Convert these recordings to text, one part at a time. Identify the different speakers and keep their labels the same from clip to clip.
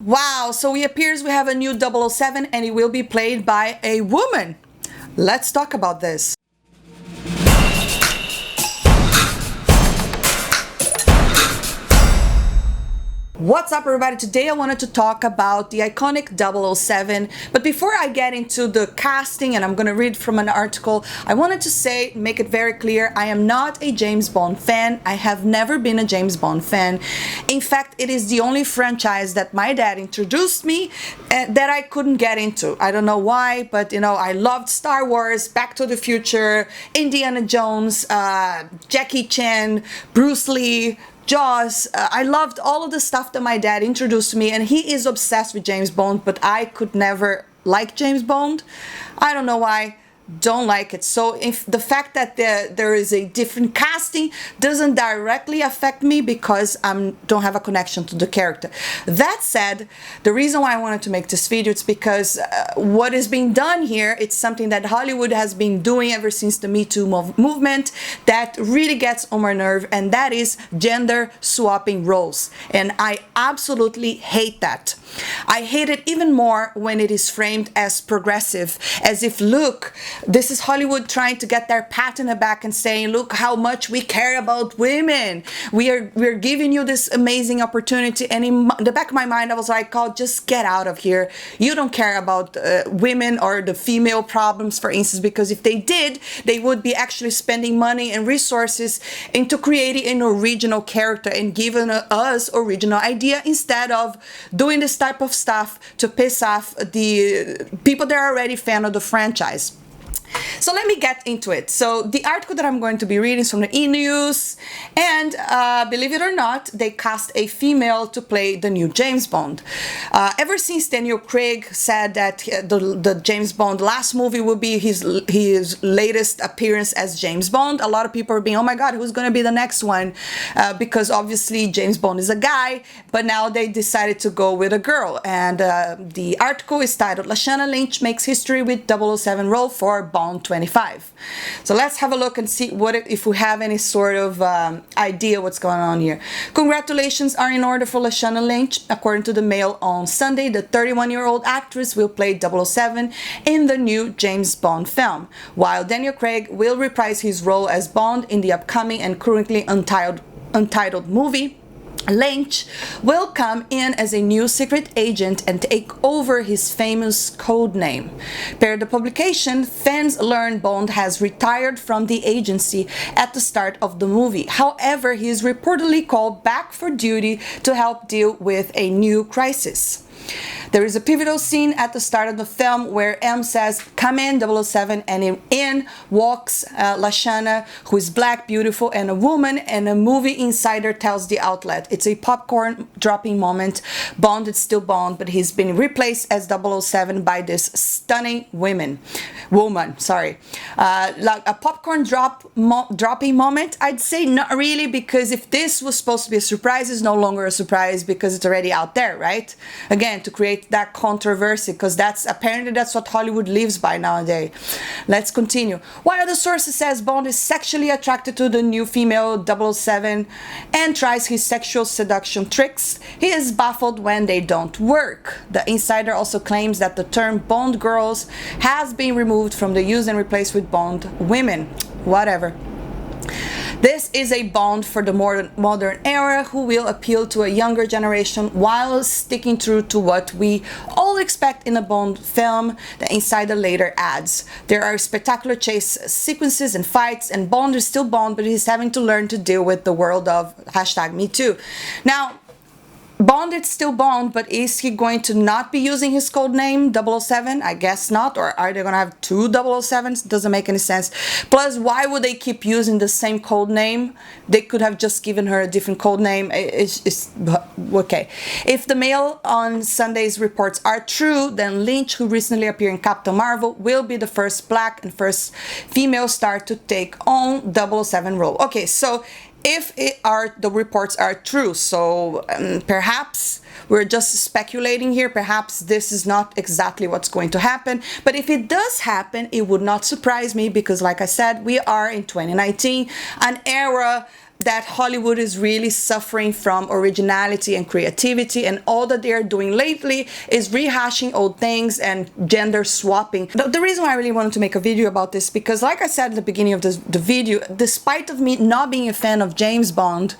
Speaker 1: Wow, so it appears we have a new 007 and it will be played by a woman. Let's talk about this. What's up, everybody? Today I wanted to talk about the iconic 007, but before I get into the casting, and I'm going to read from an article, I wanted to say, make it very clear, I am not a James Bond fan. I have never been a James Bond fan. In fact, it is the only franchise that my dad introduced me that I couldn't get into. I don't know why, but I loved Star Wars, Back to the Future, Indiana Jones, Jackie Chan, Bruce Lee, Jaws. I loved all of the stuff that my dad introduced to me, and he is obsessed with James Bond, but I could never like James Bond. I don't know why. Don't like it. So if the fact that there is a different casting doesn't directly affect me because I don't have a connection to the character. That said, the reason why I wanted to make this video is because what is being done here, it's something that Hollywood has been doing ever since the Me Too movement that really gets on my nerve, and that is gender swapping roles. And I absolutely hate that. I hate it even more when it is framed as progressive, as if, look, this is Hollywood trying to get their pat in the back and saying, look how much we care about women. We're giving you this amazing opportunity. And in the back of my mind, I was like, oh, just get out of here. You don't care about women or the female problems, for instance, because if they did, they would be actually spending money and resources into creating an original character and giving us original idea instead of doing this type of stuff to piss off the people that are already fan of the franchise. So let me get into it. So the article that I'm going to be reading is from the E-News, and believe it or not, they cast a female to play the new James Bond. Ever since Daniel Craig said that the James Bond last movie will be his latest appearance as James Bond, a lot of people are being, oh my god, who's going to be the next one? Because obviously James Bond is a guy, but now they decided to go with a girl. And the article is titled, Lashana Lynch makes history with 007 role for Bond 25. So let's have a look and see if we have any sort of idea what's going on here. Congratulations are in order for Lashana Lynch. According to the Mail on Sunday, the 31-year-old actress will play 007 in the new James Bond film, while Daniel Craig will reprise his role as Bond in the upcoming and currently untitled movie. Lynch will come in as a new secret agent and take over his famous code name. Per the publication, fans learn Bond has retired from the agency at the start of the movie. However, he is reportedly called back for duty to help deal with a new crisis. There is a pivotal scene at the start of the film where M says, come in 007, and in walks Lashana, who is black, beautiful, and a woman, and a movie insider tells the outlet. It's a popcorn dropping moment. Bond is still Bond, but he's been replaced as 007 by this stunning woman. Like a popcorn dropping moment, I'd say not really, because if this was supposed to be a surprise, it's no longer a surprise because it's already out there, right? Again, to create that controversy, because that's what Hollywood lives by nowadays. Let's continue. One of the sources says Bond is sexually attracted to the new female 007 and tries his sexual seduction tricks. He is baffled when they don't work. The insider also claims that the term Bond girls has been removed from the use and replaced with Bond women. Whatever. This is a Bond for the modern era who will appeal to a younger generation while sticking true to what we all expect in a Bond film, the insider later adds. There are spectacular chase sequences and fights, and Bond is still Bond, but he's having to learn to deal with the world of #MeToo. Now, Bond is still Bond, but is he going to not be using his code name 007? I guess not. Or are they going to have two 007s? Doesn't make any sense. Plus, why would they keep using the same code name? They could have just given her a different code name. It's okay. If the Mail on Sunday's reports are true, then Lynch, who recently appeared in Captain Marvel, will be the first black and first female star to take on 007 role. Okay, so if the reports are true, so perhaps we're just speculating here, perhaps this is not exactly what's going to happen, but if it does happen, it would not surprise me, because like I said, we are in 2019, an era that Hollywood is really suffering from originality and creativity, and all that they're doing lately is rehashing old things and gender swapping. The reason why I really wanted to make a video about this, because like I said at the beginning of the video, despite of me not being a fan of James Bond,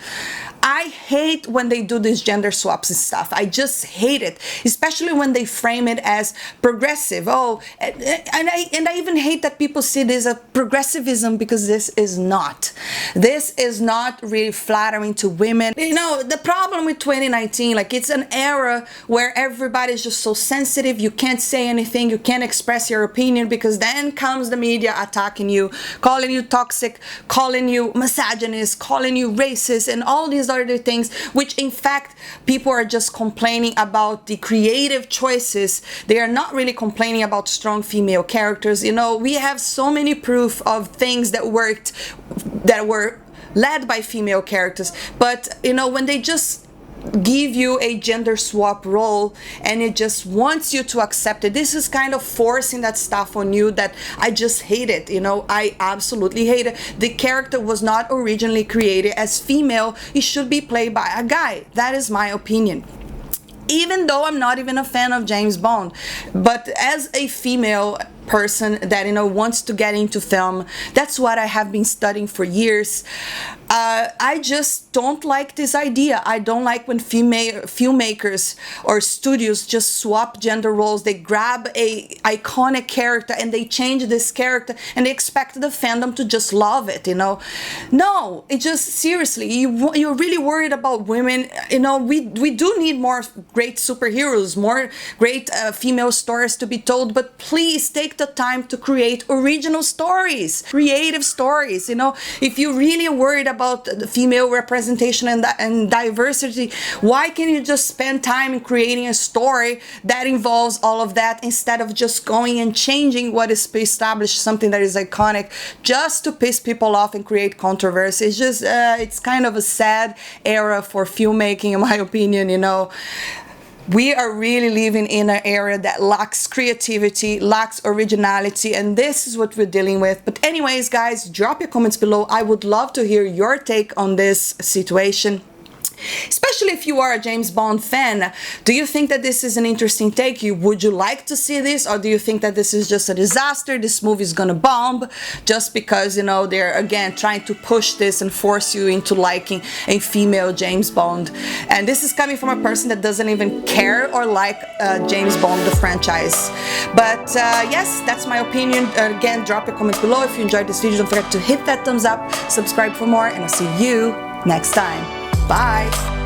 Speaker 1: I hate when they do these gender swaps and stuff. I just hate it, especially when they frame it as progressive. Oh, and I even hate that people see this as progressivism, because this is not. This is not really flattering to women. You know, the problem with 2019, like, it's an era where everybody's just so sensitive. You can't say anything, you can't express your opinion, because then comes the media attacking you, calling you toxic, calling you misogynist, calling you racist, and all these other things, which in fact people are just complaining about the creative choices. They are not really complaining about strong female characters. You know, we have so many proof of things that worked, that were led by female characters, but you know, when they just give you a gender swap role and it just wants you to accept it, this is kind of forcing that stuff on you that I just hate it. You know, I absolutely hate it. The character was not originally created as female. It should be played by a guy. That is my opinion, even though I'm not even a fan of James Bond. But as a female person that, you know, wants to get into film, that's what I have been studying for years. I just don't like this idea. I don't like when filmmakers or studios just swap gender roles. They grab a iconic character and they change this character and they expect the fandom to just love it, you know. No, it just, seriously, you're really worried about women. You know, we do need more great superheroes, more great female stories to be told, but please take the time to create original stories, creative stories. You know, if you're really worried about the female representation and diversity, why can't you just spend time in creating a story that involves all of that, instead of just going and changing what is established, something that is iconic, just to piss people off and create controversy? It's just it's kind of a sad era for filmmaking, in my opinion. You know, we are really living in an area that lacks creativity, lacks originality, and this is what we're dealing with. But anyways, guys, drop your comments below. I would love to hear your take on this situation, especially if you are a James Bond fan. Do you think that this is an interesting take? Would you like to see this, or do you think that this is just a disaster? This movie is gonna bomb just because, you know, they're again trying to push this and force you into liking a female James Bond? And this is coming from a person that doesn't even care or like James Bond, the franchise. But yes, that's my opinion. Again, drop your comments below. If you enjoyed this video, don't forget to hit that thumbs up, subscribe for more, and I'll see you next time. Bye.